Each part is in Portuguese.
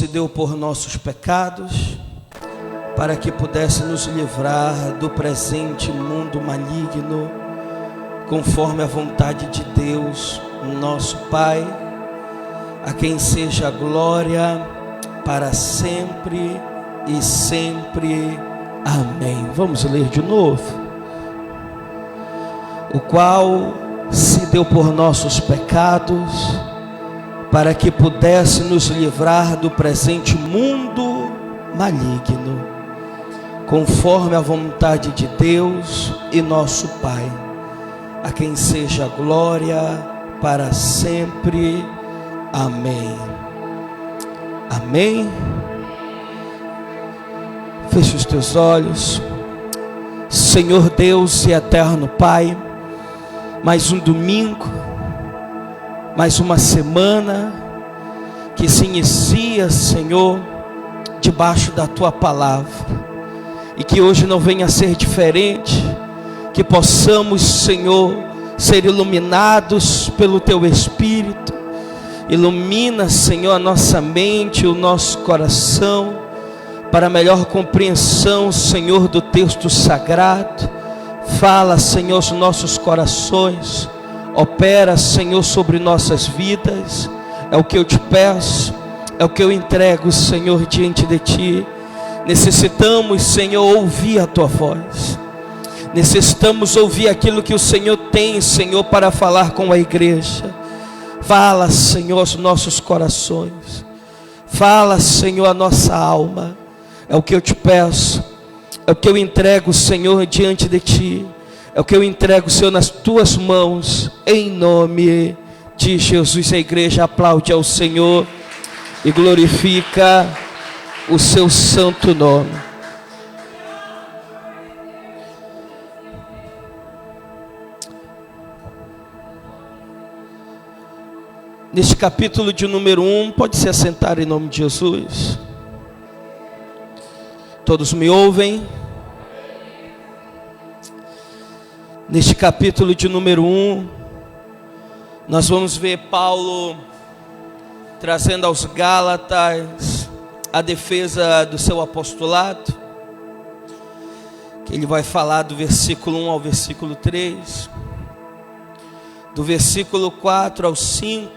se deu por nossos pecados, para que pudesse nos livrar do presente mundo maligno, conforme a vontade de Deus, nosso Pai, a quem seja a glória para sempre e sempre. Amém. Vamos ler de novo. O qual se deu por nossos pecados, para que pudesse nos livrar do presente mundo maligno, conforme a vontade de Deus e nosso Pai, a quem seja a glória para sempre. Amém. Amém. Feche os teus olhos. Senhor Deus e eterno Pai, mais um domingo, mais uma semana que se inicia, Senhor, debaixo da Tua palavra, e que hoje não venha a ser diferente, que possamos, Senhor, ser iluminados pelo Teu Espírito. Ilumina, Senhor, a nossa mente, o nosso coração, para melhor compreensão, Senhor, do texto sagrado. Fala, Senhor, os nossos corações. Opera, Senhor, sobre nossas vidas. É o que eu te peço, é o que eu entrego, Senhor, diante de Ti. Necessitamos, Senhor, ouvir a Tua voz. Necessitamos ouvir aquilo que o Senhor tem, Senhor, para falar com a igreja. Fala, Senhor, aos nossos corações. Fala, Senhor, a nossa alma. É o que eu te peço, é o que eu entrego, Senhor, diante de Ti. É o que eu entrego, Senhor, nas Tuas mãos, em nome de Jesus. A igreja aplaude ao Senhor e glorifica o Seu santo nome. Neste capítulo de número 1, pode se assentar em nome de Jesus. Todos me ouvem? Neste capítulo de número 1, nós vamos ver Paulo trazendo aos Gálatas a defesa do seu apostolado, que ele vai falar do versículo 1 ao versículo 3, do versículo 4 ao 5,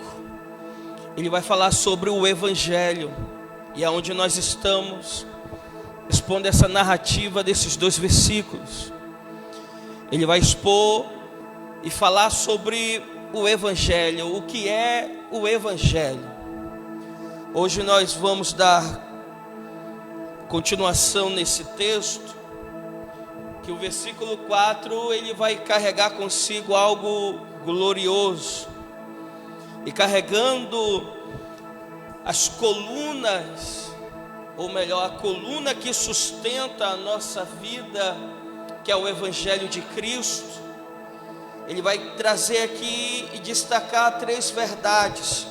ele vai falar sobre o Evangelho, e aonde nós estamos expondo essa narrativa desses dois versículos. Ele vai expor e falar sobre o Evangelho, o que é o Evangelho. Hoje nós vamos dar continuação nesse texto, que o versículo 4, ele vai carregar consigo algo glorioso, e carregando as colunas, ou melhor, a coluna que sustenta a nossa vida, que é o Evangelho de Cristo. Ele vai trazer aqui e destacar 3 verdades.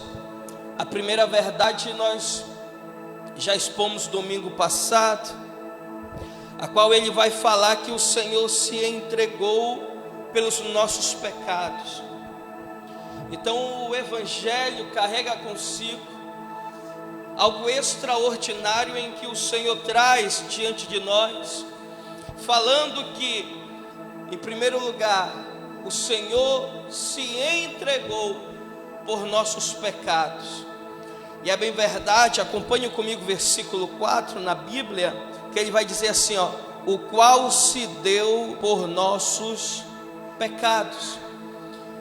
A primeira verdade nós já expomos domingo passado, a qual ele vai falar que o Senhor se entregou pelos nossos pecados. Então o Evangelho carrega consigo algo extraordinário, em que o Senhor traz diante de nós, falando que, em primeiro lugar, o Senhor se entregou por nossos pecados. E é bem verdade, acompanhe comigo o versículo 4 na Bíblia, que ele vai dizer assim, ó: o qual se deu por nossos pecados.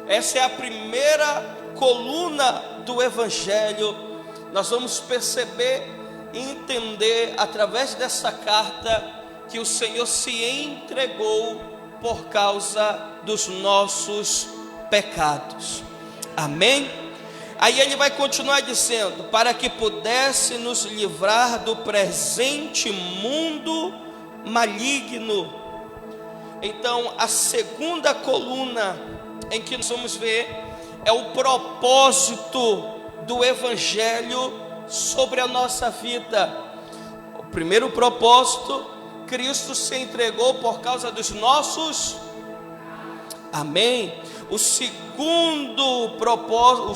Essa é a primeira coluna do Evangelho. Nós vamos perceber e entender através dessa carta que o Senhor se entregou por causa dos nossos pecados. Amém? Aí ele vai continuar dizendo: para que pudesse nos livrar do presente mundo maligno. Então a segunda coluna em que nós vamos ver é o propósito do Evangelho sobre a nossa vida. O primeiro propósito, Cristo se entregou por causa dos nossos. Amém. O segundo propósito,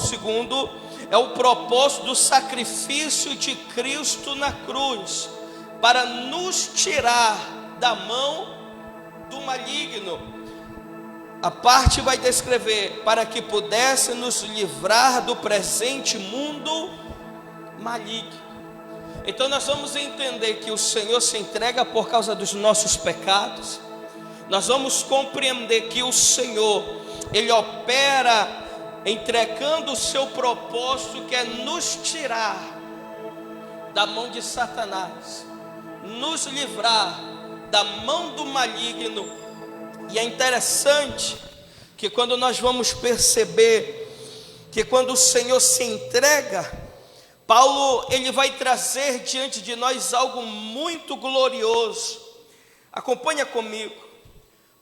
é o propósito do sacrifício de Cristo na cruz, para nos tirar da mão do maligno. A parte vai descrever, para que pudesse nos livrar do presente mundo maligno. Então nós vamos entender que o Senhor se entrega por causa dos nossos pecados. Nós vamos compreender que o Senhor, Ele opera entregando o seu propósito, que é nos tirar da mão de Satanás, nos livrar da mão do maligno. E é interessante que quando nós vamos perceber que quando o Senhor se entrega, Paulo, ele vai trazer diante de nós algo muito glorioso. Acompanha comigo.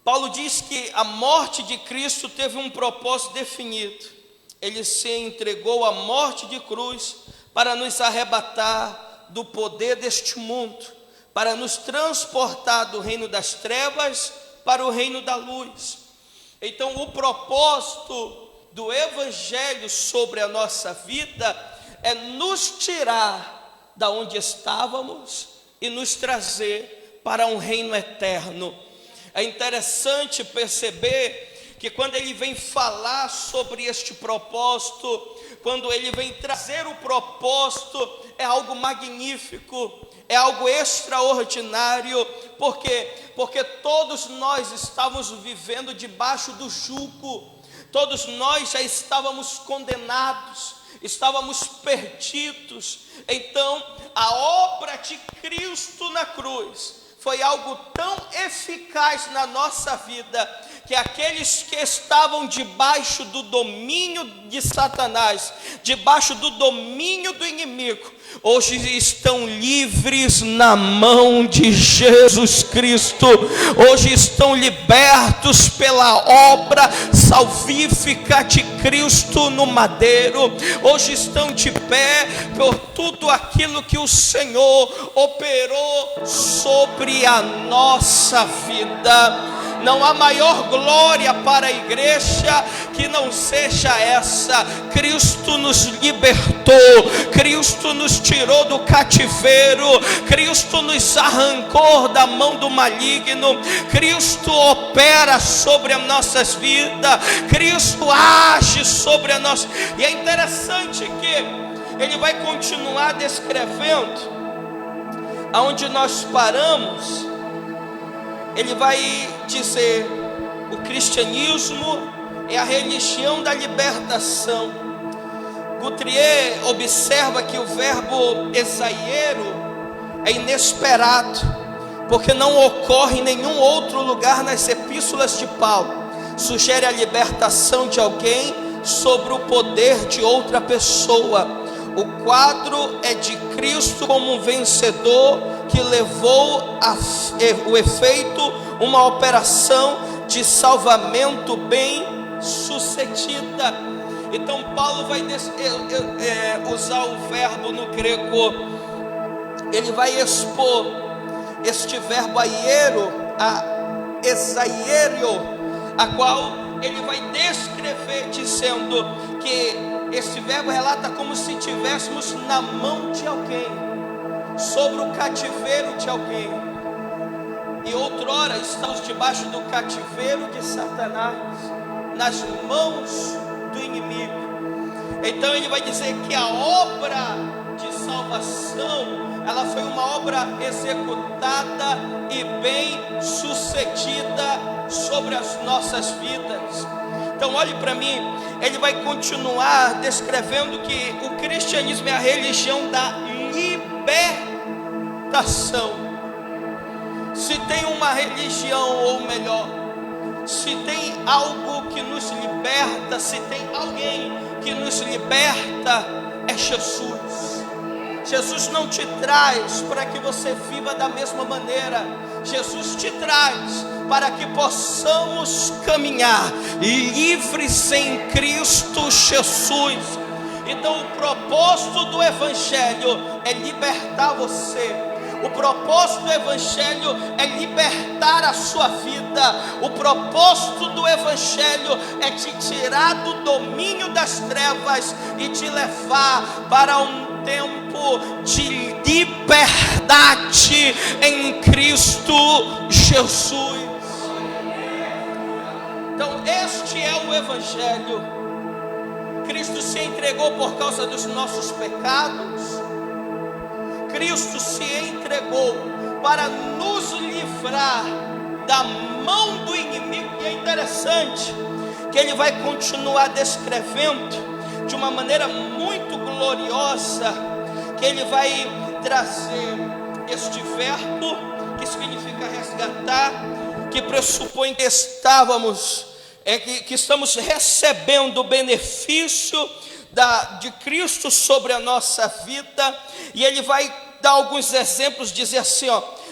Paulo diz que a morte de Cristo teve um propósito definido. Ele se entregou à morte de cruz para nos arrebatar do poder deste mundo, para nos transportar do reino das trevas para o reino da luz. Então, o propósito do Evangelho sobre a nossa vida é nos tirar da onde estávamos e nos trazer para um reino eterno. É interessante perceber que quando ele vem falar sobre este propósito, quando ele vem trazer o propósito, é algo magnífico, é algo extraordinário. Por quê? Porque todos nós estávamos vivendo debaixo do jugo, todos nós já estávamos condenados, estávamos perdidos. Então, a obra de Cristo na cruz foi algo tão eficaz na nossa vida, que aqueles que estavam debaixo do domínio de Satanás, debaixo do domínio do inimigo, hoje estão livres na mão de Jesus Cristo. Hoje estão libertos pela obra salvífica de Cristo no madeiro. Hoje estão de pé por tudo aquilo que o Senhor operou sobre a nossa vida. Não há maior glória para a igreja que não seja essa. Cristo nos libertou, Cristo nos tirou do cativeiro, Cristo nos arrancou da mão do maligno, Cristo opera sobre as nossas vidas, Cristo age sobre a nossa. E é interessante que ele vai continuar descrevendo aonde nós paramos. Ele vai dizer: o cristianismo é a religião da libertação. Guthrie observa que o verbo exaiero é inesperado, porque não ocorre em nenhum outro lugar nas epístolas de Paulo. Sugere a libertação de alguém sobre o poder de outra pessoa. O quadro é de Cristo como um vencedor que levou o efeito uma operação de salvamento bem sucedida. Então Paulo vai usar o verbo no grego, ele vai expor este verbo aiero, a exaierio, a qual ele vai descrever dizendo que este verbo relata como se estivéssemos na mão de alguém, sobre o cativeiro de alguém. E outrora estamos debaixo do cativeiro de Satanás, nas mãos do inimigo. Então ele vai dizer que a obra de salvação, ela foi uma obra executada e bem sucedida sobre as nossas vidas. Então olhe para mim, ele vai continuar descrevendo que o cristianismo é a religião da libertação. Se tem uma religião, ou melhor, se tem algo que nos liberta, se tem alguém que nos liberta, é Jesus. Jesus não te traz para que você viva da mesma maneira. Jesus te traz para que possamos caminhar livres em Cristo Jesus. Então o propósito do Evangelho é libertar você. O propósito do Evangelho é libertar a sua vida. O propósito do Evangelho é te tirar do domínio das trevas e te levar para um tempo de liberdade em Cristo Jesus. Então este é o Evangelho. Cristo se entregou por causa dos nossos pecados. Cristo se entregou para nos livrar da mão do inimigo. E é interessante que ele vai continuar descrevendo de uma maneira muito gloriosa, que ele vai trazer este verbo que significa resgatar, que pressupõe que estamos recebendo o benefício de Cristo sobre a nossa vida. E ele vai dar alguns exemplos, dizer assim,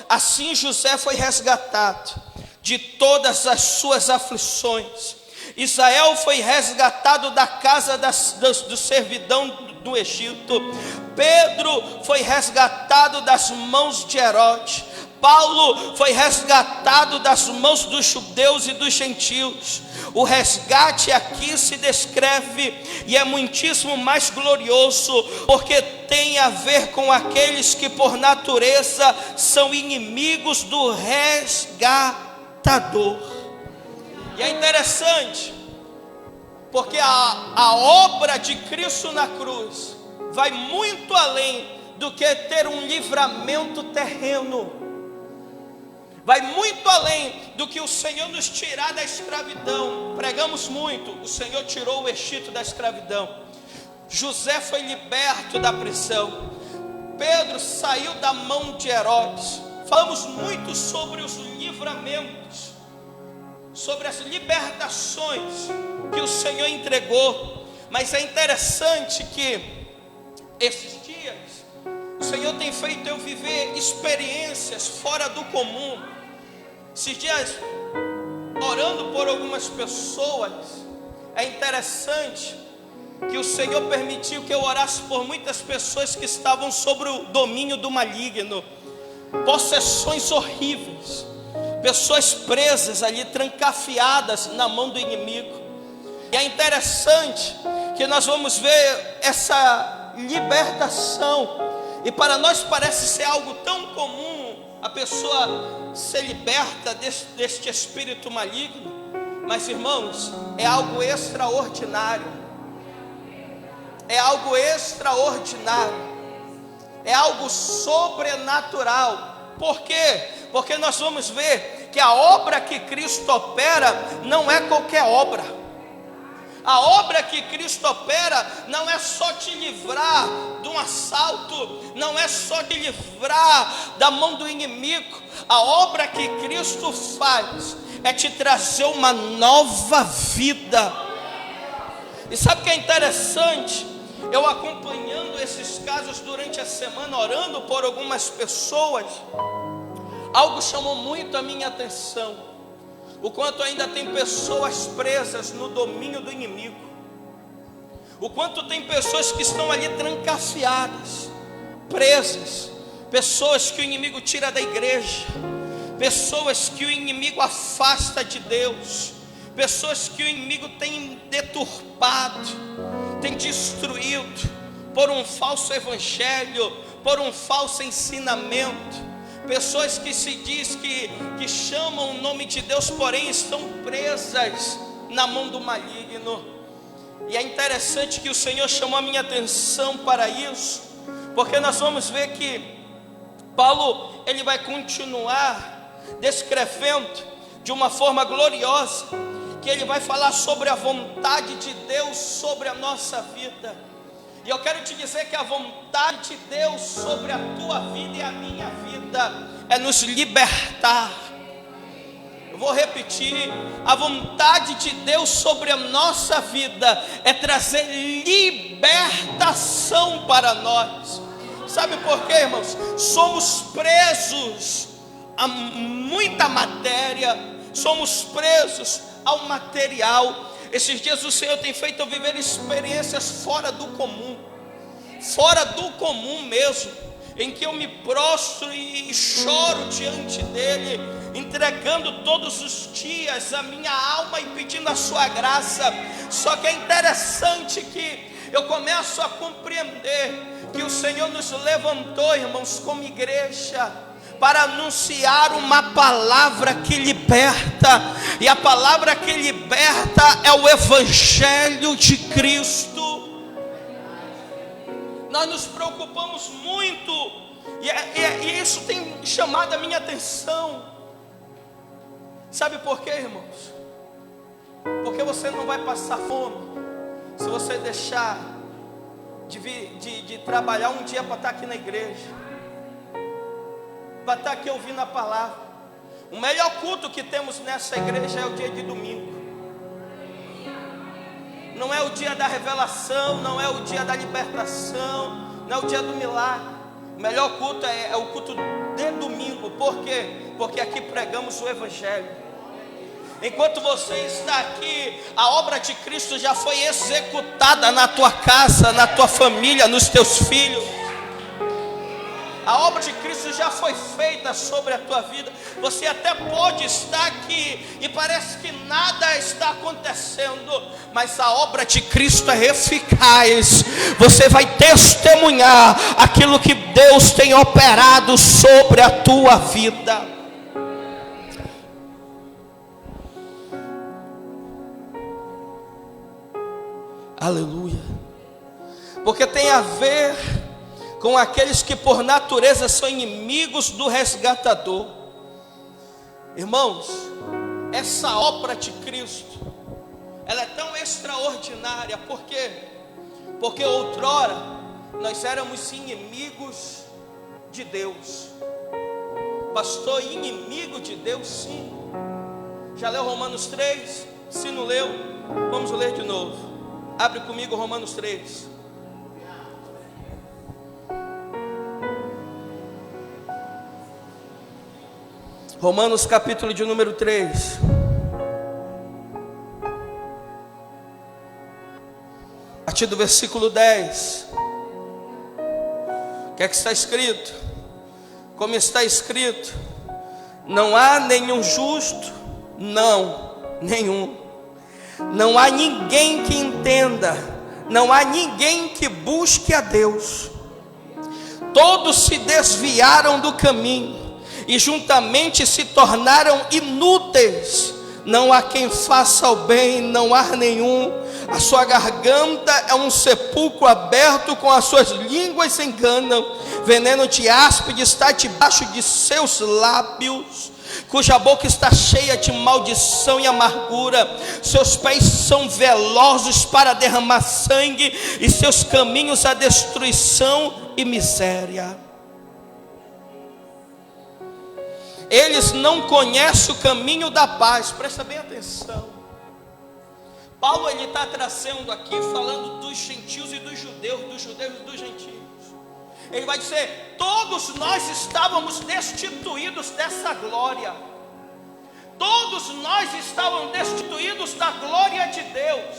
assim José foi resgatado de todas as suas aflições. Israel foi resgatado da casa do servidão do Egito. Pedro foi resgatado das mãos de Herodes. Paulo foi resgatado das mãos dos judeus e dos gentios. O resgate aqui se descreve e é muitíssimo mais glorioso, porque tem a ver com aqueles que por natureza são inimigos do resgatador. E é interessante, porque a obra de Cristo na cruz vai muito além do que ter um livramento terreno. Vai muito além do que o Senhor nos tirar da escravidão. Pregamos muito, o Senhor tirou o Egito da escravidão. José foi liberto da prisão. Pedro saiu da mão de Herodes. Falamos muito sobre os livramentos, sobre as libertações que o Senhor entregou. Mas é interessante que esses dias o Senhor tem feito eu viver experiências fora do comum. Esses dias, orando por algumas pessoas, é interessante que o Senhor permitiu que eu orasse por muitas pessoas que estavam sobre o domínio do maligno, possessões horríveis, pessoas presas ali, trancafiadas na mão do inimigo. E é interessante que nós vamos ver essa libertação, e para nós parece ser algo tão comum a pessoa ser liberta deste espírito maligno, mas irmãos, é algo extraordinário. É algo extraordinário, é algo sobrenatural. Por quê? Porque nós vamos ver que a obra que Cristo opera não é qualquer obra. A obra que Cristo opera não é só te livrar de um assalto, não é só te livrar da mão do inimigo. A obra que Cristo faz é te trazer uma nova vida. E sabe o que é interessante? Eu acompanhando esses casos durante a semana, orando por algumas pessoas, algo chamou muito a minha atenção. O quanto ainda tem pessoas presas no domínio do inimigo. O quanto tem pessoas que estão ali trancafiadas, presas. Pessoas que o inimigo tira da igreja. Pessoas que o inimigo afasta de Deus. Pessoas que o inimigo tem deturpado, tem destruído por um falso evangelho, por um falso ensinamento. Pessoas que se diz que chamam o nome de Deus, porém estão presas na mão do maligno. E é interessante que o Senhor chamou a minha atenção para isso, porque nós vamos ver que Paulo, ele vai continuar descrevendo de uma forma gloriosa, que ele vai falar sobre a vontade de Deus sobre a nossa vida. E eu quero te dizer que a vontade de Deus sobre a tua vida e a minha vida é nos libertar. Eu vou repetir: a vontade de Deus sobre a nossa vida é trazer libertação para nós. Sabe por quê, irmãos? Somos presos a muita matéria, somos presos ao material. Esses dias o Senhor tem feito eu viver experiências fora do comum mesmo. em que eu me prostro e choro diante dele, entregando todos os dias a minha alma e pedindo a sua graça. Só que é interessante que eu começo a compreender que o Senhor nos levantou, irmãos, como igreja, para anunciar uma palavra que liberta, e a palavra que liberta é o Evangelho de Cristo. Nós nos preocupamos muito, e isso tem chamado a minha atenção. Sabe por quê, irmãos? Porque você não vai passar fome se você deixar de trabalhar um dia para estar aqui na igreja, para estar aqui ouvindo a palavra. O melhor culto que temos nessa igreja é o dia de domingo. Não é o dia da revelação, não é o dia da libertação, não é o dia do milagre. O melhor culto é o culto de domingo. Por quê? Porque aqui pregamos o Evangelho. Enquanto você está aqui, a obra de Cristo já foi executada na tua casa, na tua família, nos teus filhos. A obra de Cristo já foi feita sobre a tua vida. Você até pode estar aqui e parece que nada está acontecendo, mas a obra de Cristo é eficaz. Você vai testemunhar aquilo que Deus tem operado sobre a tua vida. Aleluia. Porque tem a ver com aqueles que por natureza são inimigos do resgatador. Irmãos, essa obra de Cristo, ela é tão extraordinária. Por quê? Porque outrora nós éramos inimigos de Deus. Pastor, inimigo de Deus, sim. Já leu Romanos 3? Se não leu, vamos ler de novo. Abre comigo Romanos 3. Romanos capítulo de número 3. A partir do versículo 10. O que é que está escrito? Como está escrito: não há nenhum justo, não, nenhum. Não há ninguém que entenda, não há ninguém que busque a Deus. Todos se desviaram do caminho e juntamente se tornaram inúteis. Não há quem faça o bem, não há nenhum. A sua garganta é um sepulcro aberto, com as suas línguas enganam. Veneno de áspide está debaixo de seus lábios, cuja boca está cheia de maldição e amargura. Seus pés são velozes para derramar sangue, e seus caminhos a destruição e miséria. Eles não conhecem o caminho da paz. Presta bem atenção. Paulo ele está trazendo aqui, falando dos gentios e dos judeus e dos gentios. Ele vai dizer: todos nós estávamos destituídos dessa glória. Todos nós estávamos destituídos da glória de Deus.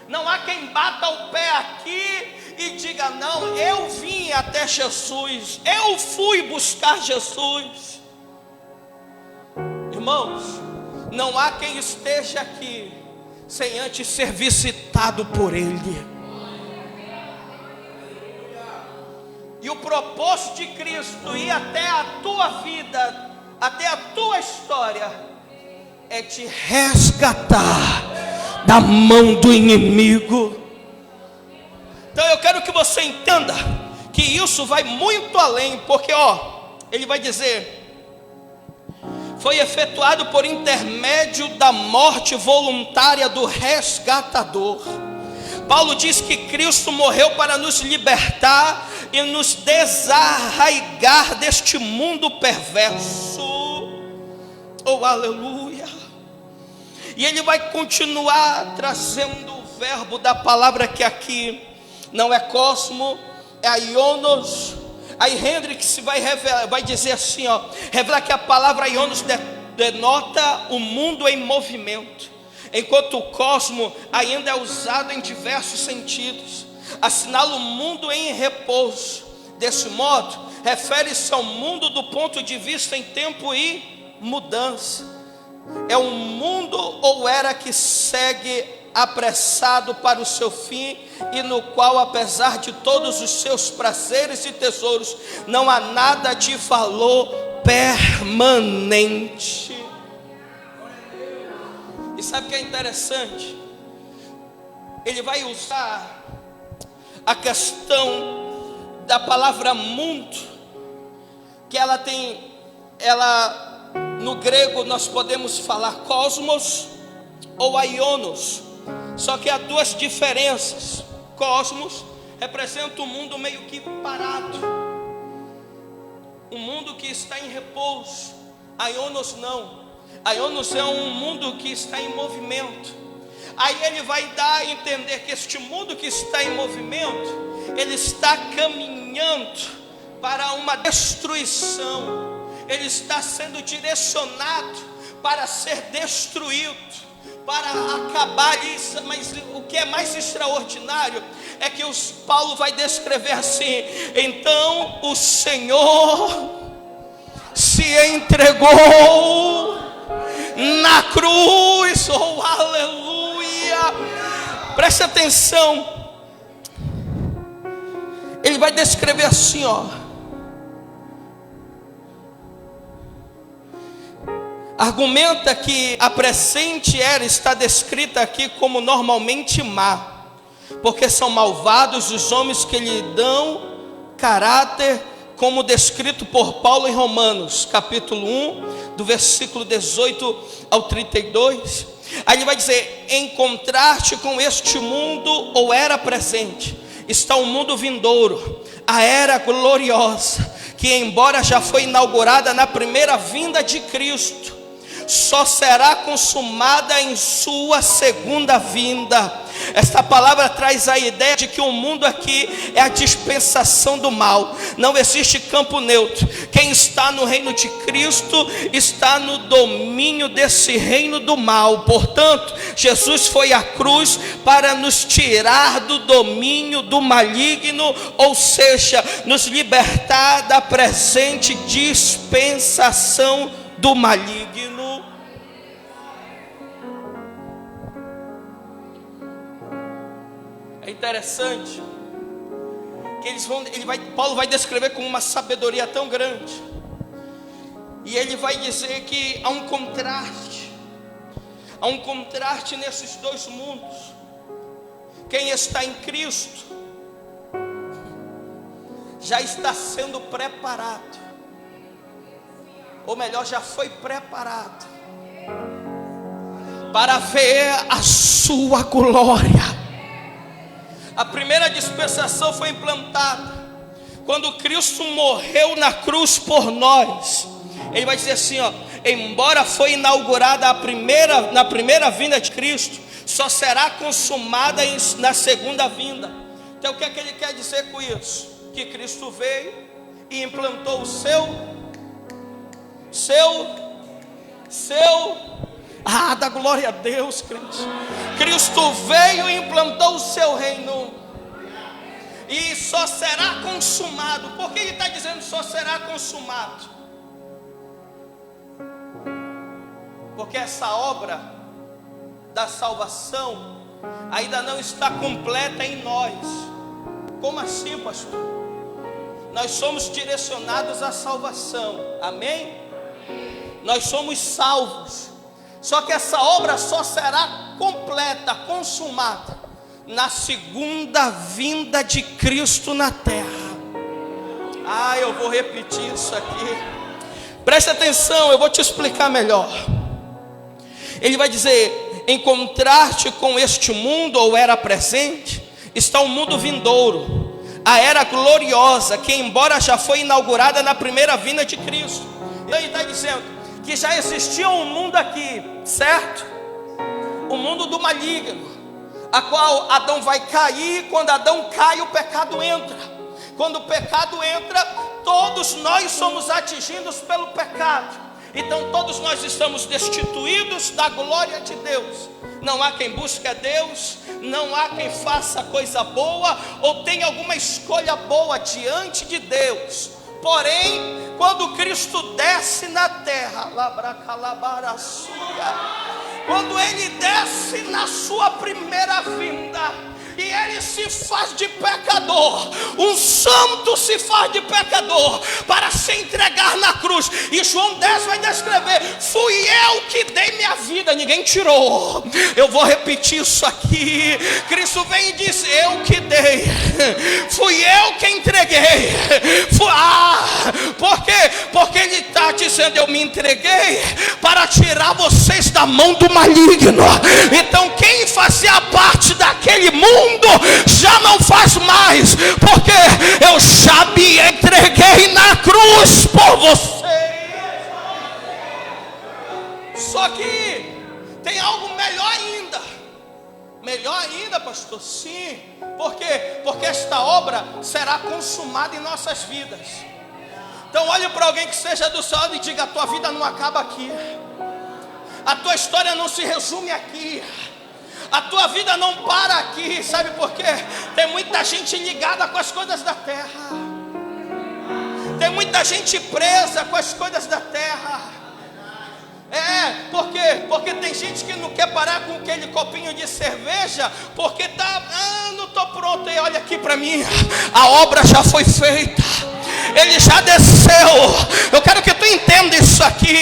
Não há quem bata o pé aqui e diga: não, eu vim até Jesus, eu fui buscar Jesus. Irmãos, não há quem esteja aqui sem antes ser visitado por Ele. E o propósito de Cristo ir até a tua vida, até a tua história, é te resgatar da mão do inimigo. Então eu quero que você entenda que isso vai muito além, porque ele vai dizer: foi efetuado por intermédio da morte voluntária do resgatador. Paulo diz que Cristo morreu para nos libertar e nos desarraigar deste mundo perverso. Oh, aleluia! E ele vai continuar trazendo o verbo da palavra, que aqui não é cosmo, é aionos. Aí Hendricks vai dizer assim, revela que a palavra aionos denota o mundo em movimento, enquanto o cosmo ainda é usado em diversos sentidos, assinala o mundo em repouso. Desse modo, refere-se ao mundo do ponto de vista em tempo e mudança. É um mundo ou era que segue apressado para o seu fim, e no qual, apesar de todos os seus prazeres e tesouros, não há nada de valor permanente. E sabe o que é interessante? Ele vai usar a questão da palavra mundo, que ela no grego nós podemos falar cosmos ou aionos, só que há duas diferenças. Cosmos representa um mundo meio que parado, um mundo que está em repouso. Aionos não. Aionos é um mundo que está em movimento. Aí ele vai dar a entender que este mundo que está em movimento, ele está caminhando para uma destruição. Ele está sendo direcionado para ser destruído, para acabar isso. Mas o que é mais extraordinário é que Paulo vai descrever assim: então o Senhor se entregou na cruz. Oh, aleluia! Preste atenção. Ele vai descrever assim, ó: argumenta que a presente era está descrita aqui como normalmente má, porque são malvados os homens que lhe dão caráter, como descrito por Paulo em Romanos, capítulo 1, do versículo 18 ao 32. Aí ele vai dizer: em contraste com este mundo ou era presente, está o mundo vindouro, a era gloriosa, que embora já foi inaugurada na primeira vinda de Cristo, só será consumada em sua segunda vinda. Esta palavra traz a ideia de que o mundo aqui é a dispensação do mal. Não existe campo neutro. Quem está no reino de Cristo está no domínio desse reino do mal. Portanto, Jesus foi à cruz para nos tirar do domínio do maligno, ou seja, nos libertar da presente dispensação do maligno. É interessante que Paulo vai descrever com uma sabedoria tão grande, e ele vai dizer que há um contraste nesses dois mundos. Quem está em Cristo já está sendo preparado, ou melhor, já foi preparado para ver a sua glória. A primeira dispensação foi implantada quando Cristo morreu na cruz por nós. Ele vai dizer assim, ó: embora foi inaugurada na primeira vinda de Cristo, só será consumada na segunda vinda. Então o que é que ele quer dizer com isso? Que Cristo veio e implantou o seu dá glória a Deus, crente. Cristo veio e implantou o seu reino, e só será consumado. Por que ele está dizendo só será consumado? Porque essa obra da salvação ainda não está completa em nós. Como assim, pastor? Nós somos direcionados à salvação, amém? Nós somos salvos. Só que essa obra só será completa, consumada, na segunda vinda de Cristo na terra. Eu vou repetir isso aqui. Preste atenção, eu vou te explicar melhor. Ele vai dizer: em contraste com este mundo ou era presente, está o mundo vindouro, a era gloriosa, que embora já foi inaugurada na primeira vinda de Cristo. Então ele está dizendo que já existia um mundo aqui, certo? O mundo do maligno, a qual Adão vai cair. Quando Adão cai, o pecado entra. Quando o pecado entra, todos nós somos atingidos pelo pecado. Então todos nós estamos destituídos da glória de Deus. Não há quem busque a Deus, não há quem faça coisa boa ou tenha alguma escolha boa diante de Deus. Porém, quando Cristo desce na terra, quando Ele desce na sua primeira vinda, e Ele se faz de pecador, um santo se faz de pecador, para se entregar na cruz. E João 10 vai descrever: fui eu que dei minha vida, ninguém tirou. Eu vou repetir isso aqui. Cristo vem e diz: eu que dei, fui eu que entreguei. Por quê? Porque Ele está dizendo: eu me entreguei para tirar vocês da mão do maligno. Então quem fazia parte daquele mundo já não faz mais, porque eu já me entreguei na cruz por vocês. Só que tem algo melhor ainda. Melhor ainda, pastor? Sim. Por quê? Porque esta obra será consumada em nossas vidas. Então olhe para alguém que seja do seu lado e diga: a tua vida não acaba aqui, a tua história não se resume aqui, a tua vida não para aqui. Sabe por quê? Tem muita gente ligada com as coisas da terra, tem muita gente presa com as coisas da terra. Por quê? Porque tem gente que não quer parar com aquele copinho de cerveja, porque não estou pronto. E olha aqui para mim, a obra já foi feita, Ele já desceu. Eu quero que tu entenda isso aqui.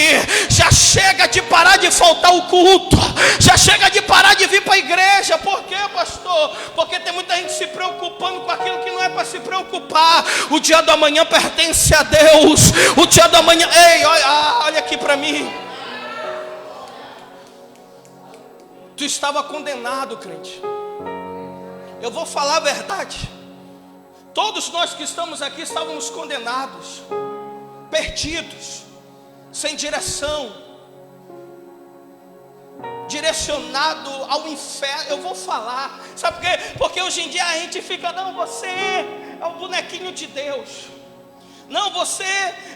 Já chega de parar de faltar o culto, já chega de parar de vir para a igreja. Por quê, pastor? Porque tem muita gente se preocupando com aquilo que não é para se preocupar. O dia do amanhã pertence a Deus. O dia do amanhã, olha aqui para mim. Tu estava condenado, crente. Eu vou falar a verdade. Todos nós que estamos aqui estávamos condenados, perdidos, sem direção, direcionado ao inferno. Eu vou falar, sabe por quê? Porque hoje em dia a gente fica: não, você é o bonequinho de Deus, não, você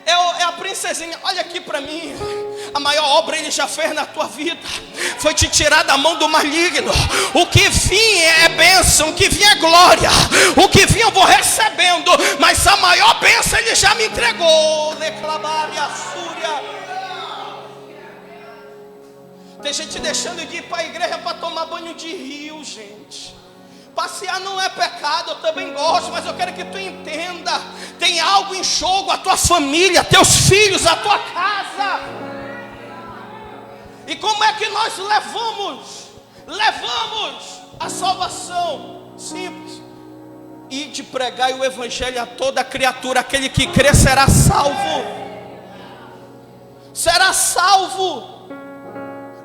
é a princesinha. Olha aqui para mim, a maior obra Ele já fez na tua vida, foi te tirar da mão do maligno. O que vinha é bênção, o que vinha é glória, o que vinha eu vou recebendo, mas a maior bênção Ele já me entregou. Tem gente deixando de ir para a igreja para tomar banho de rio, gente. Passear não é pecado, eu também gosto, mas eu quero que tu entenda: tem algo em jogo, a tua família, teus filhos, a tua casa. E como é que nós levamos a salvação? Simples: e de pregar o evangelho a toda criatura. Aquele que crê será salvo. Será salvo.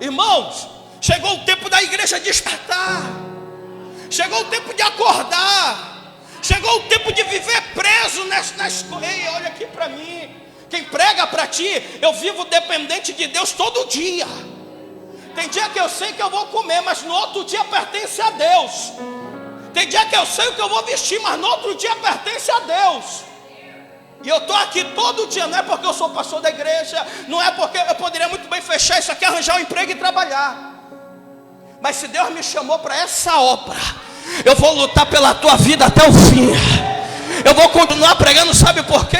Irmãos, chegou o tempo da igreja despertar. Chegou o tempo de acordar. Chegou o tempo de viver preso nas coisas. Ei, olha aqui para mim. Quem prega para ti: eu vivo dependente de Deus todo dia. Tem dia que eu sei que eu vou comer, mas no outro dia pertence a Deus. Tem dia que eu sei o que eu vou vestir, mas no outro dia pertence a Deus. E eu estou aqui todo dia, não é porque eu sou pastor da igreja, não é porque eu poderia muito bem fechar isso aqui, arranjar um emprego e trabalhar. Mas se Deus me chamou para essa obra, eu vou lutar pela tua vida até o fim. Eu vou continuar pregando, sabe por quê?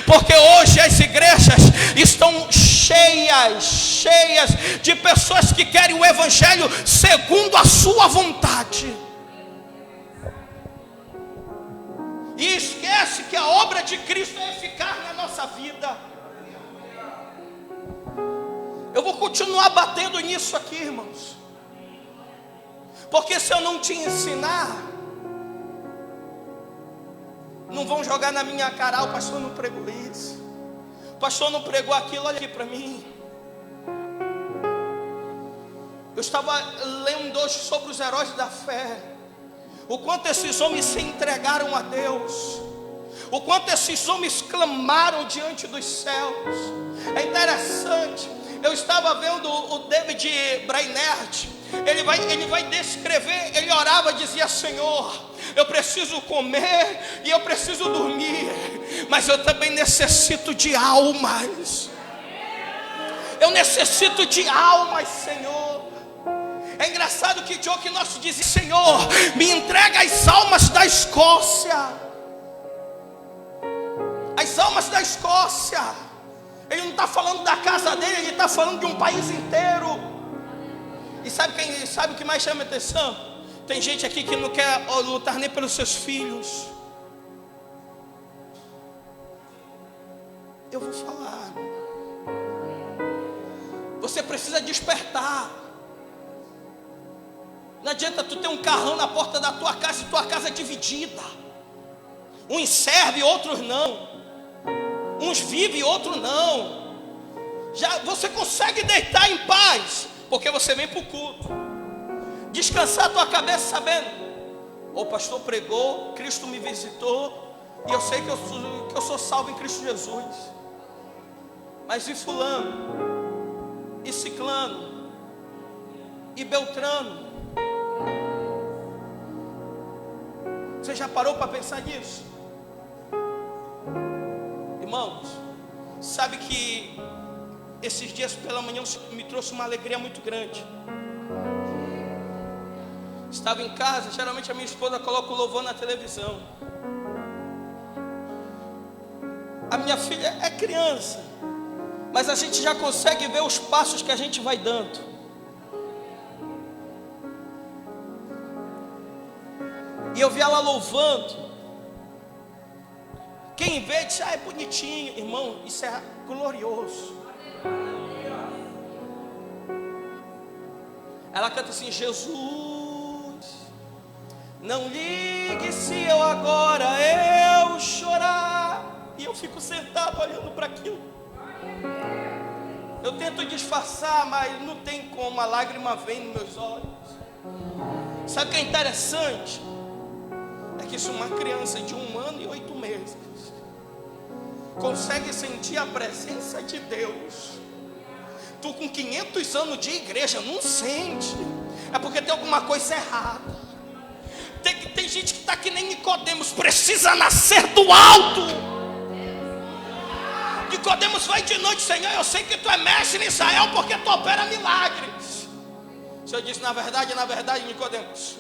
Porque hoje as igrejas estão cheias de pessoas que querem o evangelho segundo a sua vontade. E esquece que a obra de Cristo é eficaz na nossa vida. Eu vou continuar batendo nisso aqui, irmãos. Porque se eu não te ensinar, não vão jogar na minha cara: o pastor não pregou isso, o pastor não pregou aquilo. Olha aqui para mim. Eu estava lendo hoje sobre os heróis da fé, o quanto esses homens se entregaram a Deus, o quanto esses homens clamaram diante dos céus. É interessante, eu estava vendo o David Brainerd. Ele vai descrever, ele orava, dizia: Senhor, eu preciso comer e eu preciso dormir, mas eu também necessito de almas. Eu necessito de almas, Senhor. É engraçado que Joe Knox dizia: Senhor, me entrega as almas da Escócia, as as almas da Escócia. Ele não está falando da casa dele, ele está falando de um país inteiro. E sabe o que mais chama a atenção? Tem gente aqui que não quer lutar nem pelos seus filhos. Eu vou falar. Você precisa despertar. Não adianta tu ter um carrão na porta da tua casa e tua casa é dividida. Uns servem, outros não. Uns vivem, outros não. Já você consegue deitar em paz, porque você vem para o culto. Descansar a tua cabeça sabendo: o pastor pregou, Cristo me visitou, e eu sei que eu sou salvo em Cristo Jesus. Mas e fulano, e ciclano, e beltrano? Você já parou para pensar nisso? Irmãos, sabe que esses dias pela manhã me trouxe uma alegria muito grande. Estava em casa, geralmente a minha esposa coloca o louvor na televisão. A minha filha é criança, mas a gente já consegue ver os passos que a gente vai dando. E eu vi ela louvando. Quem vê diz: é bonitinho. Irmão, isso é glorioso. Ela canta assim: Jesus, não ligue se eu agora chorar. E eu fico sentado olhando para aquilo. Eu tento disfarçar, mas não tem como, a lágrima vem nos meus olhos. Sabe o que é interessante? É que se uma criança de 1 ano e 8 meses consegue sentir a presença de Deus, tu com 500 anos de igreja não sente. É porque tem alguma coisa errada. Tem gente que está que nem Nicodemos, precisa nascer do alto. Nicodemos vai de noite: Senhor, eu sei que tu é mestre em Israel, porque tu opera milagres. O Senhor disse: na verdade, Nicodemos,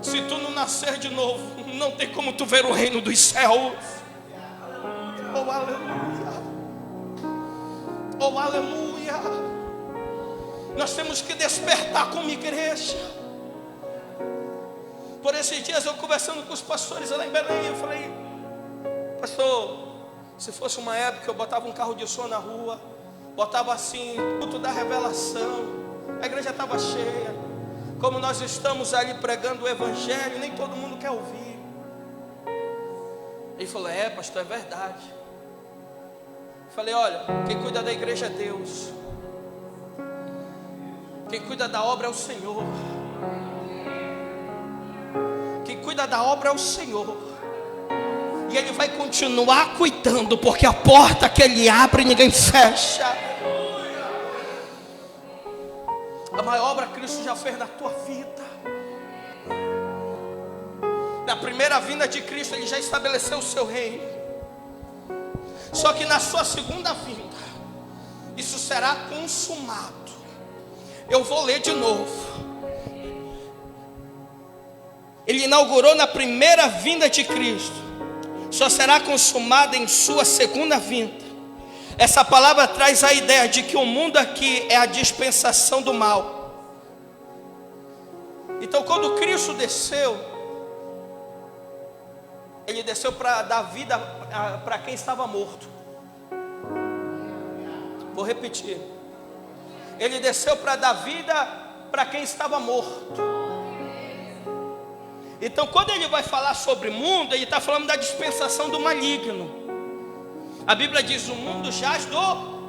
se tu não nascer de novo, não tem como tu ver o reino dos céus. Oh, aleluia. Oh, aleluia. Nós temos que despertar como igreja. Por esses dias eu conversando com os pastores lá em Belém, eu falei: pastor, se fosse uma época eu botava um carro de som na rua, botava assim, culto da revelação, a igreja estava cheia. Como nós estamos ali pregando o evangelho, nem todo mundo quer ouvir. Ele falou: é, pastor, é verdade. Eu falei: olha, quem cuida da igreja é Deus, quem cuida da obra é o Senhor. Quem cuida da obra é o Senhor. E Ele vai continuar cuidando, porque a porta que Ele abre ninguém fecha. A maior obra Cristo já fez na tua vida. Na primeira vinda de Cristo Ele já estabeleceu o seu reino. Só que na sua segunda vinda isso será consumado. Eu vou ler de novo. Ele inaugurou na primeira vinda de Cristo, só será consumada em sua segunda vinda. Essa palavra traz a ideia de que o mundo aqui é a dispensação do mal. Então, quando Cristo desceu, Ele desceu para dar vida para quem estava morto. Vou repetir. Ele desceu para dar vida para quem estava morto. Então, quando Ele vai falar sobre mundo, Ele está falando da dispensação do maligno. A Bíblia diz: o mundo jaz do...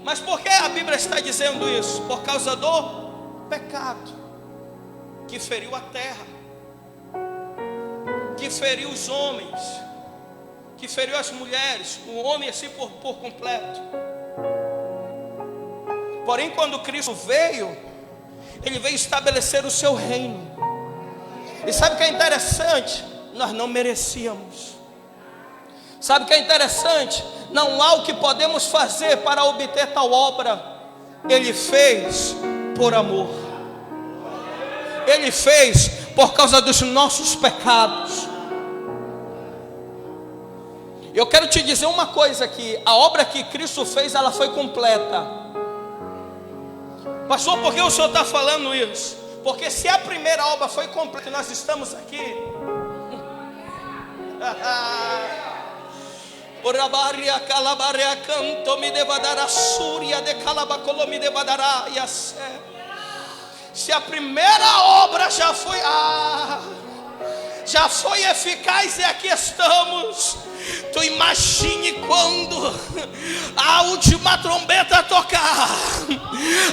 Mas por que a Bíblia está dizendo isso? Por causa do pecado que feriu a terra, que feriu os homens, que feriu as mulheres, o homem assim por completo. Porém, quando Cristo veio, Ele veio estabelecer o seu reino. E sabe o que é interessante? Nós não merecíamos. Sabe o que é interessante? Não há o que podemos fazer para obter tal obra. Ele fez por amor. Ele fez por causa dos nossos pecados. Eu quero te dizer uma coisa aqui: a obra que Cristo fez, ela foi completa. Pastor, por que o senhor está falando isso? Porque se a primeira obra foi completa e nós estamos aqui, se a primeira obra já foi eficaz e aqui estamos, tu imagine quando a última trombeta tocar.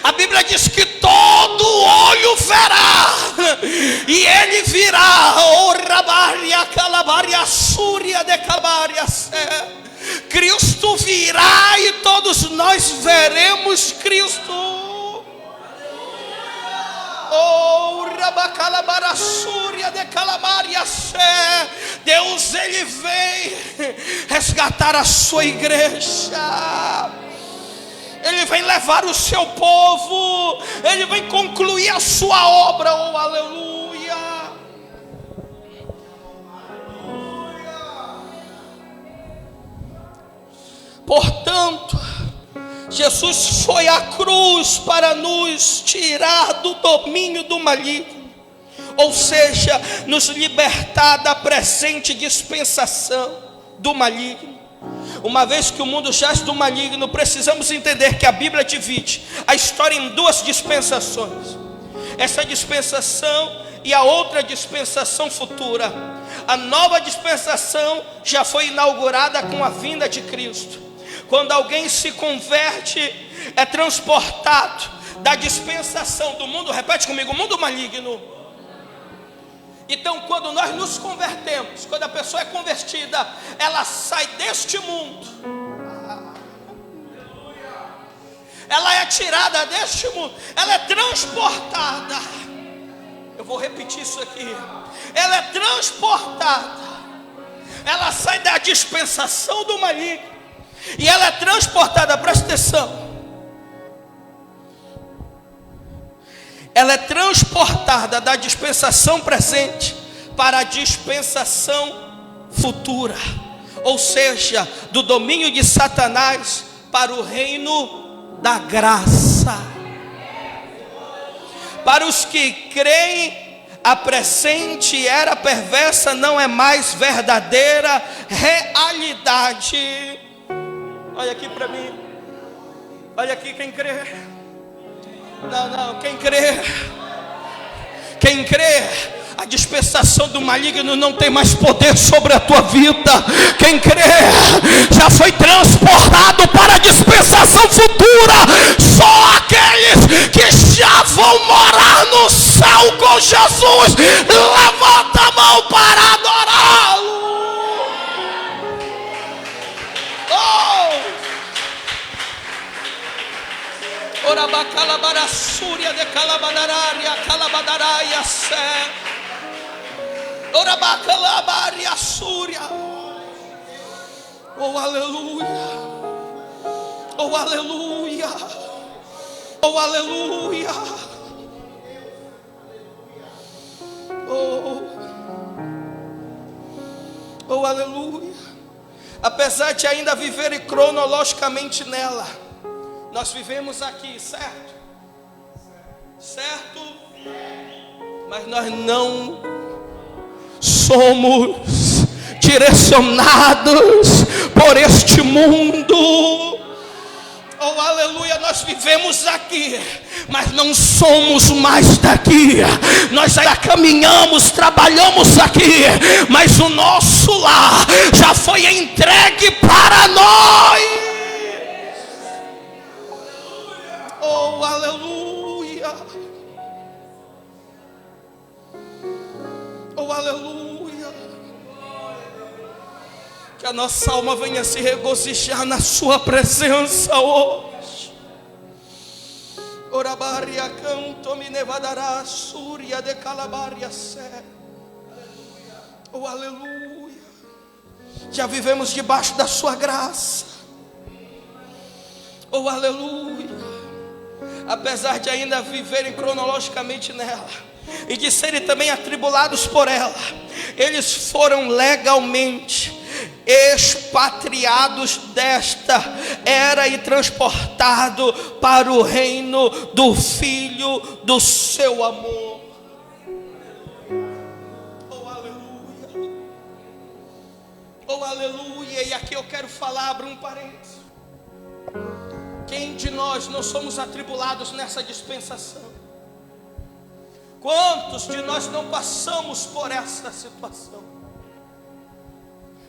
A Bíblia diz que todo olho verá, e ele virá. Cristo virá e todos nós veremos Cristo. Deus, ele vem resgatar a sua igreja. Ele vem levar o seu povo. Ele vem concluir a sua obra. Oh, aleluia. Portanto, Jesus foi à cruz para nos tirar do domínio do maligno, ou seja, nos libertar da presente dispensação do maligno. Uma vez que o mundo jaz do maligno, precisamos entender que a Bíblia divide a história em duas dispensações: essa dispensação e a outra dispensação futura. A nova dispensação já foi inaugurada com a vinda de Cristo. Quando alguém se converte, é transportado da dispensação do mundo, repete comigo, mundo maligno. Então, quando nós nos convertemos, quando a pessoa é convertida, ela sai deste mundo, ela é tirada deste mundo, ela é transportada. Eu vou repetir isso aqui: ela é transportada, ela sai da dispensação do maligno e ela é transportada, presta atenção, ela é transportada da dispensação presente para a dispensação futura, ou seja, do domínio de Satanás para o reino da graça. Para os que creem, a presente era perversa não é mais verdadeira realidade. Olha aqui para mim, olha aqui, quem crê. Não, quem crê, a dispensação do maligno não tem mais poder sobre a tua vida. Quem crê, já foi transportado para a dispensação futura. Só aqueles que já vão morar no céu com Jesus, levanta a mão para adorá-lo. Orabacalabarasúria de calabadarária, calabadaraia sé. Orabacalabaria súria. Oh, aleluia. Oh, aleluia. Oh, aleluia. Oh, aleluia. Apesar de ainda viver cronologicamente nela, nós vivemos aqui, certo? Certo? Mas nós não somos direcionados por este mundo. Oh, aleluia, nós vivemos aqui, mas não somos mais daqui. Nós ainda caminhamos, trabalhamos aqui, mas o nosso lar já foi entregue para nós. Oh, aleluia. Oh, aleluia. Que a nossa alma venha se regozijar na sua presença hoje. Orabaria canto me nevadará súria de calabaria sé. Oh, aleluia. Já vivemos debaixo da sua graça. Oh, aleluia. Apesar de ainda viverem cronologicamente nela e de serem também atribulados por ela, eles foram legalmente expatriados desta era e transportado para o reino do Filho do seu amor. Oh, aleluia. Oh, aleluia. E aqui eu quero falar, abra um parênteses. Quem de nós não somos atribulados nessa dispensação? Quantos de nós não passamos por essa situação?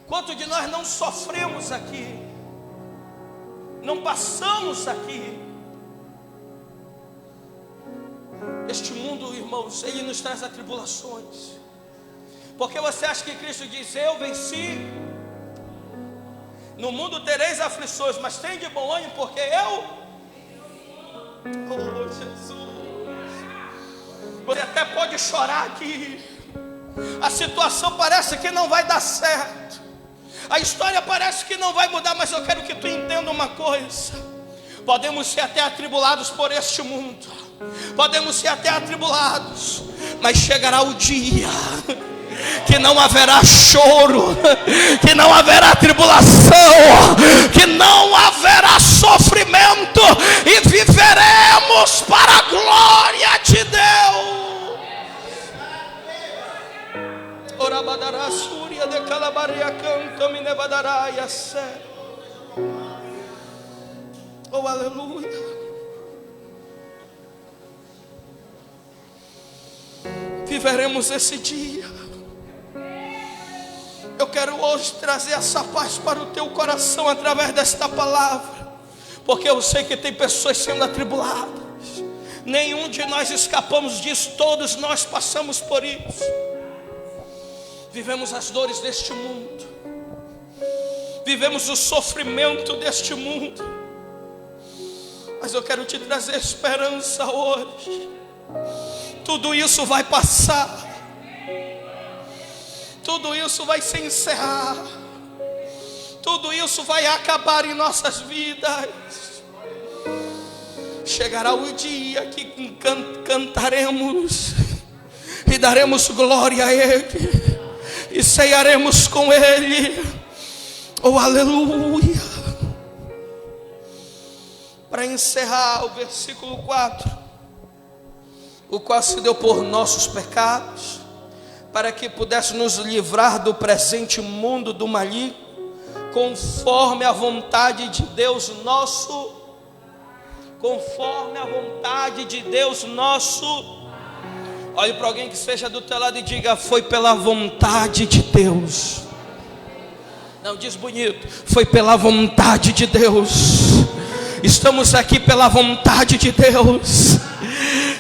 Quantos de nós não sofremos aqui? Não passamos aqui? Este mundo, irmãos, ele nos traz atribulações. Porque você acha que Cristo diz: eu venci? No mundo tereis aflições, mas tem de bom ânimo, porque eu... Oh, Jesus. Você até pode chorar aqui. A situação parece que não vai dar certo. A história parece que não vai mudar, mas eu quero que tu entenda uma coisa. Podemos ser até atribulados por este mundo. Podemos ser até atribulados, mas chegará o dia que não haverá choro, que não haverá tribulação, que não haverá sofrimento, e viveremos para a glória de Deus. Orabadará súria de calabaria canta me nevadará e a sé. Oh, aleluia. Viveremos esse dia. Eu quero hoje trazer essa paz para o teu coração através desta palavra, porque eu sei que tem pessoas sendo atribuladas. Nenhum de nós escapamos disso, todos nós passamos por isso. Vivemos as dores deste mundo, vivemos o sofrimento deste mundo, mas eu quero te trazer esperança hoje. Tudo isso vai passar, tudo isso vai se encerrar, tudo isso vai acabar em nossas vidas. Chegará o dia que cantaremos e daremos glória a Ele, e ceiaremos com Ele. Oh, aleluia. Para encerrar, o versículo 4: o qual se deu por nossos pecados, para que pudesse nos livrar do presente mundo do maligno, conforme a vontade de Deus nosso. Conforme a vontade de Deus nosso. Olhe para alguém que esteja do teu lado e diga: foi pela vontade de Deus. Não, diz bonito: foi pela vontade de Deus. Estamos aqui pela vontade de Deus.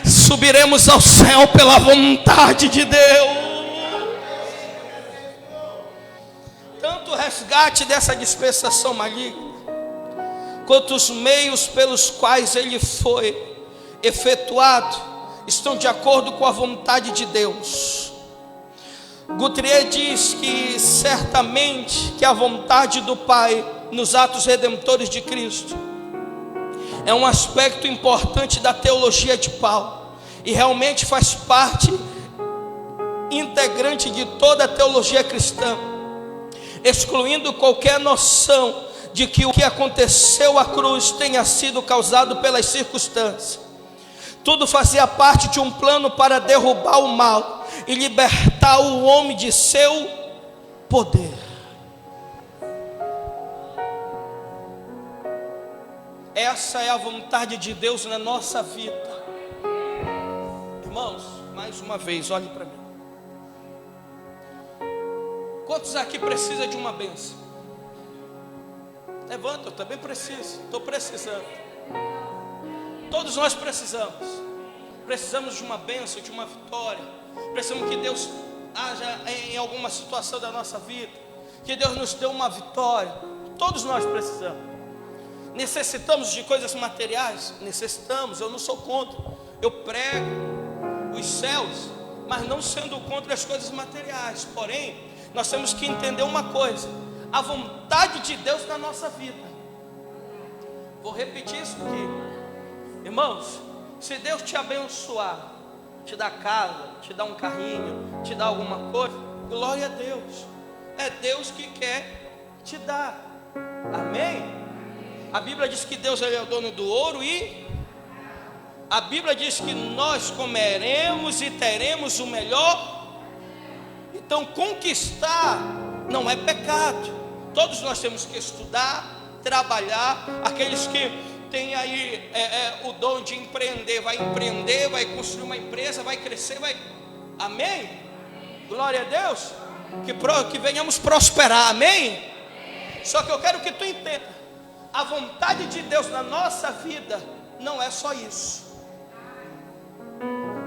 Subiremos ao céu pela vontade de Deus. Tanto o resgate dessa dispensação maligna, quanto os meios pelos quais ele foi efetuado, estão de acordo com a vontade de Deus. Guthrie diz que certamente que a vontade do Pai nos atos redentores de Cristo é um aspecto importante da teologia de Paulo, e realmente faz parte integrante de toda a teologia cristã, excluindo qualquer noção de que o que aconteceu à cruz tenha sido causado pelas circunstâncias. Tudo fazia parte de um plano para derrubar o mal e libertar o homem de seu poder. Essa é a vontade de Deus na nossa vida. Irmãos, mais uma vez, olhe para mim. Quantos aqui precisam de uma bênção? Levanta, eu também preciso, estou precisando. Todos nós precisamos. Precisamos de uma bênção, de uma vitória. Precisamos que Deus haja em alguma situação da nossa vida, que Deus nos dê uma vitória. Todos nós precisamos. Necessitamos de coisas materiais? Necessitamos, eu não sou contra. Eu prego os céus, mas não sendo contra as coisas materiais. Porém, nós temos que entender uma coisa: a vontade de Deus na nossa vida. Vou repetir isso aqui. Irmãos, se Deus te abençoar, te dá casa, te dá um carrinho, te dá alguma coisa, glória a Deus. É Deus que quer te dá. Amém? A Bíblia diz que Deus é o dono do ouro e a Bíblia diz que nós comeremos e teremos o melhor. Então conquistar não é pecado. Todos nós temos que estudar, trabalhar. Aqueles que têm aí o dom de empreender, vai construir uma empresa, vai crescer, vai... Amém? Glória a Deus. Que venhamos prosperar, amém? Só que eu quero que tu entenda, a vontade de Deus na nossa vida não é só isso.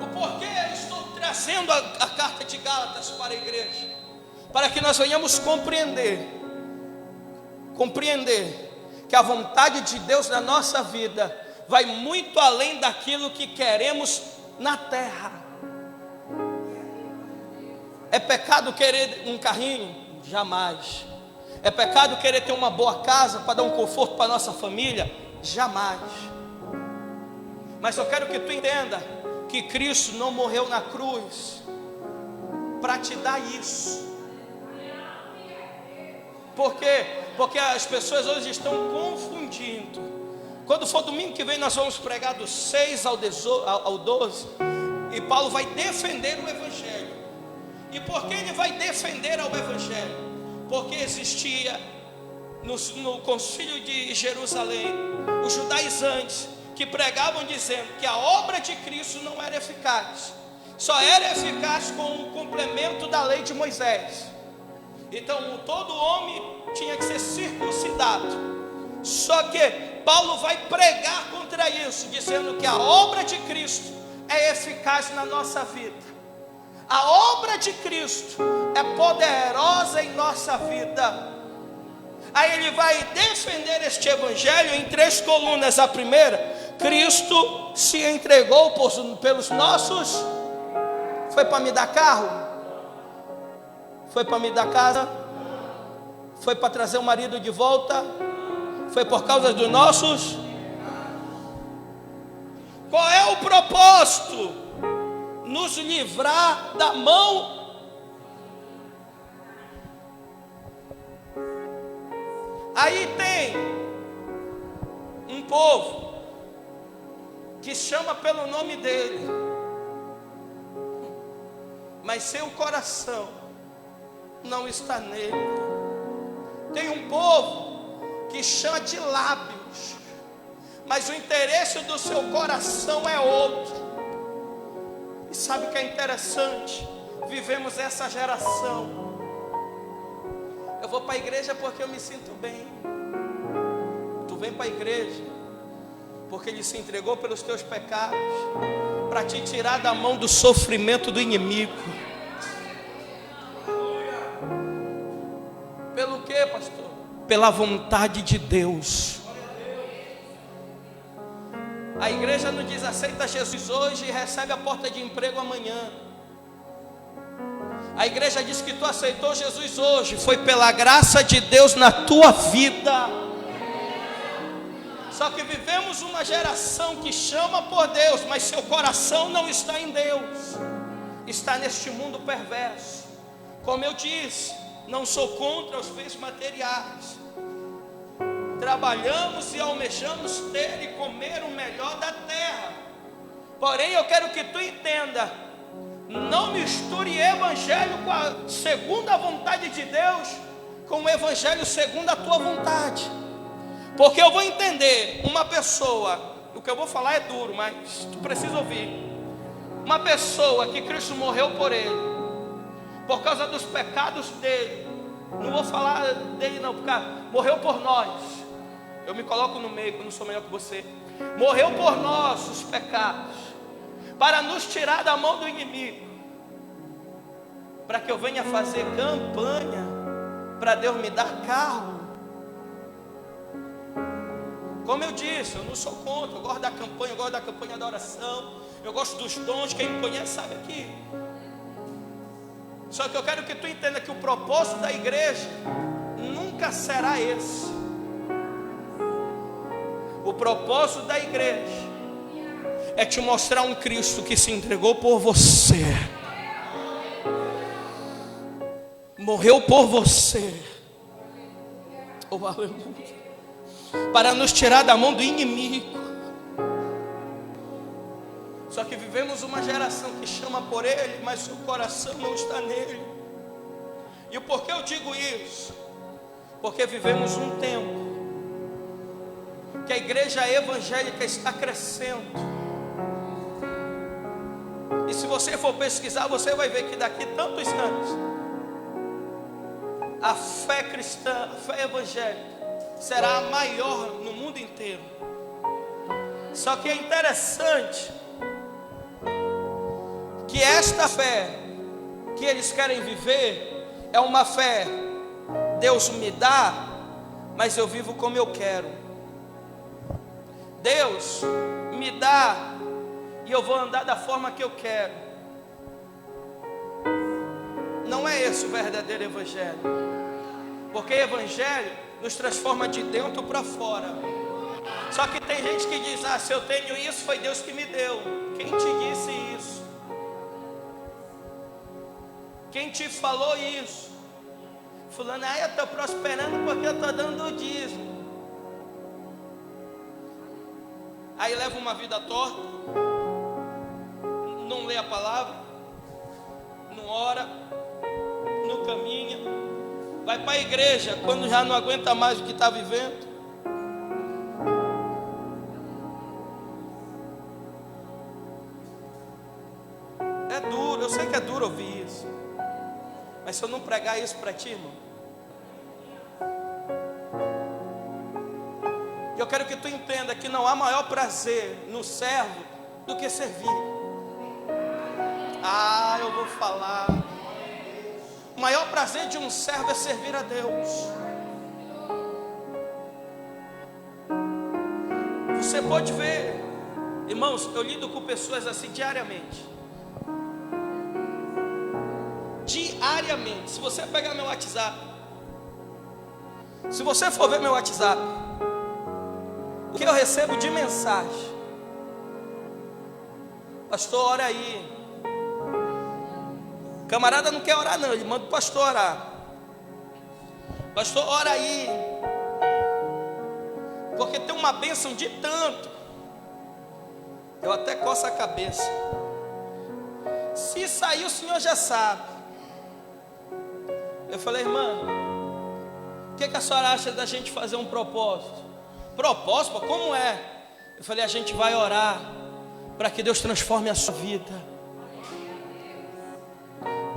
O porquê eu estou trazendo a carta de Gálatas para a igreja? Para que nós venhamos compreender que a vontade de Deus na nossa vida vai muito além daquilo que queremos na terra. É pecado querer um carrinho? Jamais. É pecado querer ter uma boa casa para dar um conforto para a nossa família? Jamais. Mas eu quero que tu entenda que Cristo não morreu na cruz para te dar isso. Por quê? Porque as pessoas hoje estão confundindo. Quando for domingo que vem, nós vamos pregar do 6 ao 12. E Paulo vai defender o Evangelho. E por que ele vai defender o Evangelho? Porque existia no concílio de Jerusalém os judaizantes que pregavam dizendo que a obra de Cristo não era eficaz. Só era eficaz com o complemento da lei de Moisés. Então todo homem tinha que ser circuncidado. Só que Paulo vai pregar contra isso, dizendo que a obra de Cristo é eficaz na nossa vida. A obra de Cristo é poderosa em nossa vida. Aí ele vai defender este evangelho em 3 colunas. A primeira, Cristo se entregou pelos nossos. Foi para me dar carro? Foi para me dar casa? Foi para trazer o marido de volta? Foi por causa dos nossos? Qual é o propósito? Nos livrar da mão. Aí tem um povo que chama pelo nome dele, mas seu coração não está nele. Tem um povo que chama de lábios, mas o interesse do seu coração é outro. E sabe o que é interessante? Vivemos essa geração. Eu vou para a igreja porque eu me sinto bem. Tu vem para a igreja porque Ele se entregou pelos teus pecados, para te tirar da mão do sofrimento do inimigo. Pelo que, pastor? Pela vontade de Deus. A igreja não diz aceita Jesus hoje e recebe a porta de emprego amanhã. A igreja diz que tu aceitou Jesus hoje, foi pela graça de Deus na tua vida. Só que vivemos uma geração que chama por Deus, mas seu coração não está em Deus, está neste mundo perverso. Como eu disse, não sou contra os bens materiais. Trabalhamos e almejamos ter e comer o melhor da terra. Porém eu quero que tu entenda, não misture evangelho com a segunda vontade de Deus com o evangelho segundo a tua vontade. Porque eu vou entender uma pessoa, o que eu vou falar é duro, mas tu precisa ouvir. Uma pessoa que Cristo morreu por ele, por causa dos pecados dele. Não vou falar dele não, porque morreu por nós. Eu me coloco no meio, que eu não sou melhor que você. Morreu por nossos pecados, para nos tirar da mão do inimigo, para que eu venha fazer campanha, para Deus me dar carro. Como eu disse, eu não sou contra, eu gosto da campanha, eu gosto da campanha da oração, eu gosto dos dons, quem me conhece sabe aqui. Só que eu quero que tu entenda que o propósito da igreja nunca será esse. O propósito da igreja é te mostrar um Cristo que se entregou por você, morreu por você, Oh, aleluia. Para nos tirar da mão do inimigo. Só que vivemos uma geração que chama por Ele, mas o coração não está nele. E o porquê eu digo isso? Porque vivemos um tempo que a igreja evangélica está crescendo. E se você for pesquisar, você vai ver que daqui tantos anos a fé cristã, a fé evangélica será a maior no mundo inteiro. Só que é interessante que esta fé que eles querem viver é uma fé, Deus me dá, mas eu vivo como eu quero. Deus me dá e eu vou andar da forma que eu quero. Não é esse o verdadeiro evangelho. Porque evangelho nos transforma de dentro para fora. Só que tem gente que diz: ah, se eu tenho isso, foi Deus que me deu. Quem te disse isso? Quem te falou isso? Fulano, eu estou prosperando porque eu estou dando o dízimo. Aí leva uma vida torta, não lê a palavra, não ora, não caminha, vai para a igreja quando já não aguenta mais o que está vivendo. É duro, eu sei que é duro ouvir isso, mas se eu não pregar isso para ti, irmão, eu quero que tu entenda que não há maior prazer no servo do que servir. Ah, eu vou falar. O maior prazer de um servo é servir a Deus. Você pode ver, irmãos, eu lido com pessoas assim diariamente. Diariamente. Se você pegar meu WhatsApp, se você for ver meu WhatsApp, o que eu recebo de mensagem: pastor, ora aí. Camarada não quer orar não, ele manda o pastor orar. Pastor, ora aí, porque tem uma bênção de tanto. Eu até coço a cabeça. Se sair, o senhor já sabe. Eu falei: irmã, o que a senhora acha da gente fazer um propósito? Propósito? Como é? Eu falei: a gente vai orar para que Deus transforme a sua vida.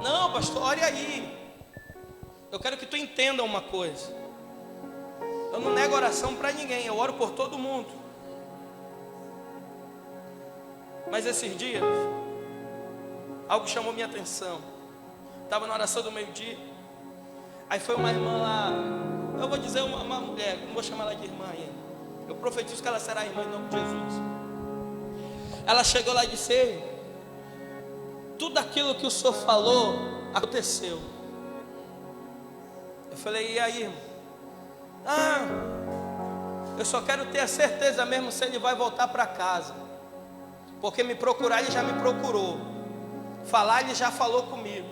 Não, pastor, ore aí. Eu quero que tu entenda uma coisa. Eu não nego oração para ninguém, eu oro por todo mundo. Mas esses dias algo chamou minha atenção. Estava na oração do meio-dia. Aí foi uma irmã lá, eu vou dizer uma mulher, não vou chamar ela de irmã ainda. Eu profetizo que ela será irmã em nome de Jesus. Ela chegou lá e disse: ei, tudo aquilo que o senhor falou aconteceu. Eu falei: e aí, irmão? Ah, eu só quero ter a certeza mesmo se ele vai voltar para casa. Porque me procurar, ele já me procurou. Falar, ele já falou comigo.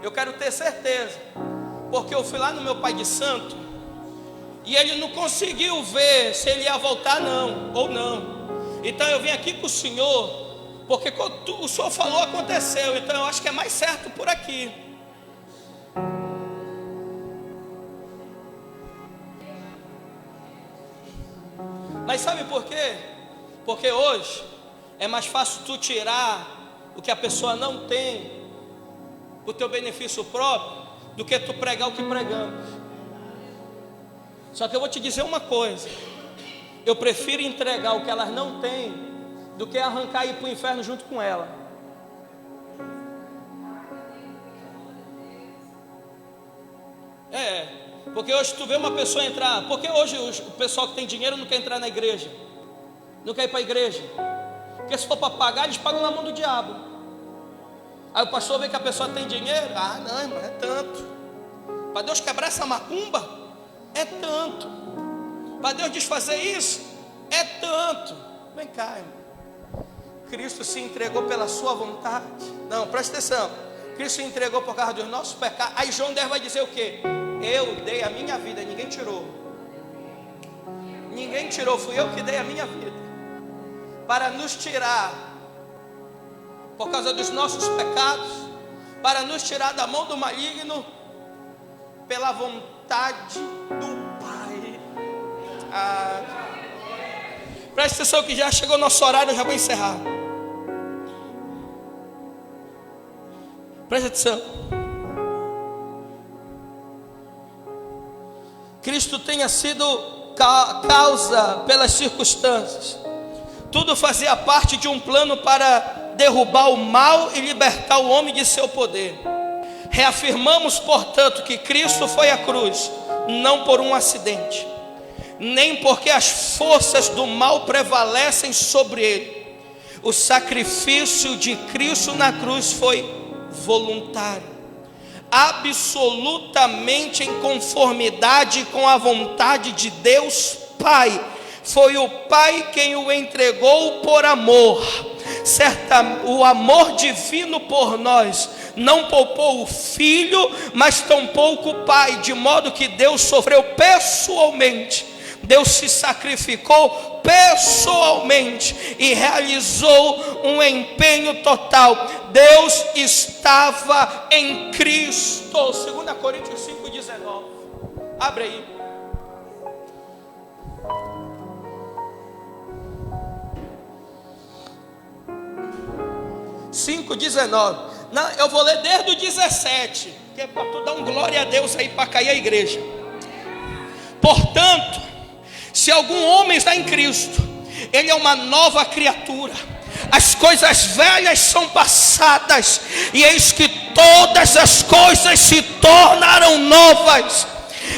Eu quero ter certeza, porque eu fui lá no meu pai de santo e ele não conseguiu ver se ele ia voltar não, ou não. Então eu vim aqui com o senhor, porque o senhor falou aconteceu. Então eu acho que é mais certo por aqui. Mas sabe por quê? Porque hoje é mais fácil tu tirar o que a pessoa não tem, o teu benefício próprio, do que tu pregar o que pregamos. Só que eu vou te dizer uma coisa: eu prefiro entregar o que elas não têm do que arrancar e ir para o inferno junto com ela. Porque hoje tu vê uma pessoa entrar, porque hoje o pessoal que tem dinheiro não quer entrar na igreja, não quer ir para a igreja, porque se for para pagar, eles pagam na mão do diabo. Aí o pastor vê que a pessoa tem dinheiro: ah, não, irmão, é tanto. Para Deus quebrar essa macumba, é tanto. Para Deus desfazer isso, é tanto. Vem cá, irmão. Cristo se entregou pela sua vontade. Não, presta atenção. Cristo se entregou por causa dos nossos pecados. Aí João 10 vai dizer o quê? Eu dei a minha vida, ninguém tirou. Ninguém tirou, fui eu que dei a minha vida. Para nos tirar, por causa dos nossos pecados, para nos tirar da mão do maligno, pela vontade do Pai. Presta atenção que já chegou o nosso horário, eu já vou encerrar. Presta atenção. Cristo tenha sido causa pelas circunstâncias. Tudo fazia parte de um plano para derrubar o mal e libertar o homem de seu poder. Reafirmamos, portanto, que Cristo foi à cruz, não por um acidente, nem porque as forças do mal prevalecem sobre ele. O sacrifício de Cristo na cruz foi voluntário, absolutamente em conformidade com a vontade de Deus Pai. Foi o Pai quem o entregou por amor. O amor divino por nós não poupou o Filho, mas tampouco o Pai, de modo que Deus sofreu pessoalmente. Deus se sacrificou pessoalmente e realizou um empenho total. Deus estava em Cristo. 2 Coríntios 5,19. Abre aí. Não, eu vou ler desde o 17, que é para tu dar um glória a Deus aí para cair a igreja. Portanto, se algum homem está em Cristo, ele é uma nova criatura. As coisas velhas são passadas, e eis que todas as coisas se tornaram novas.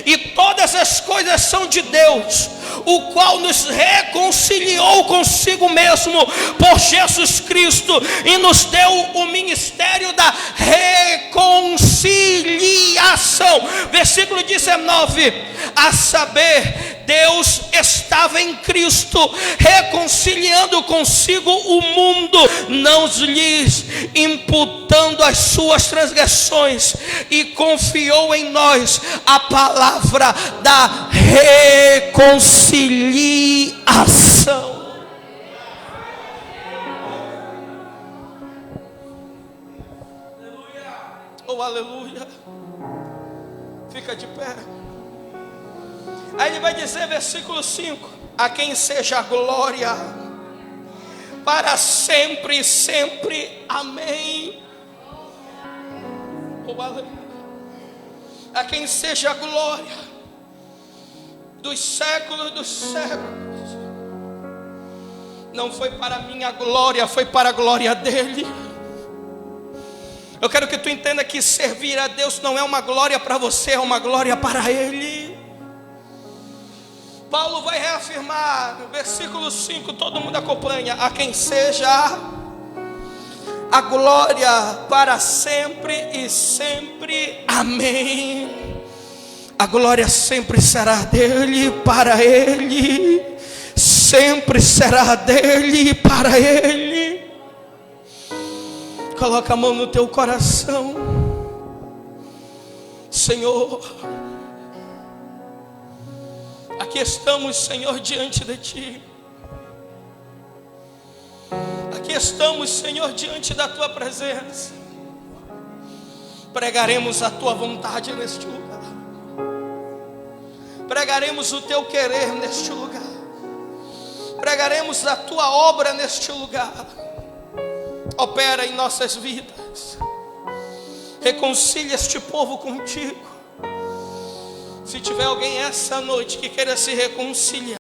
E todas as coisas são de Deus, o qual nos reconciliou consigo mesmo por Jesus Cristo e nos deu o ministério da reconciliação. Versículo 19: a saber, Deus estava em Cristo reconciliando consigo o mundo, não lhes imputando as suas transgressões, e confiou em nós a palavra da reconciliação. Oh, aleluia. Fica de pé. Aí ele vai dizer, versículo 5: a quem seja a glória para sempre e sempre. Amém. Oh, aleluia. A quem seja a glória dos séculos dos séculos. Não foi para a minha glória, foi para a glória dele. Eu quero que tu entenda que servir a Deus não é uma glória para você, é uma glória para ele. Paulo vai reafirmar no versículo 5, todo mundo acompanha: a quem seja a glória para sempre e sempre. Amém. A glória sempre será dele, para ele. Sempre será dele, para ele. Coloca a mão no teu coração. Senhor, aqui estamos, Senhor, diante de ti. Aqui estamos, Senhor, diante da tua presença. Pregaremos a tua vontade neste lugar. Pregaremos o teu querer neste lugar. Pregaremos a tua obra neste lugar. Opera em nossas vidas. Reconcilia este povo contigo. Se tiver alguém essa noite que queira se reconciliar,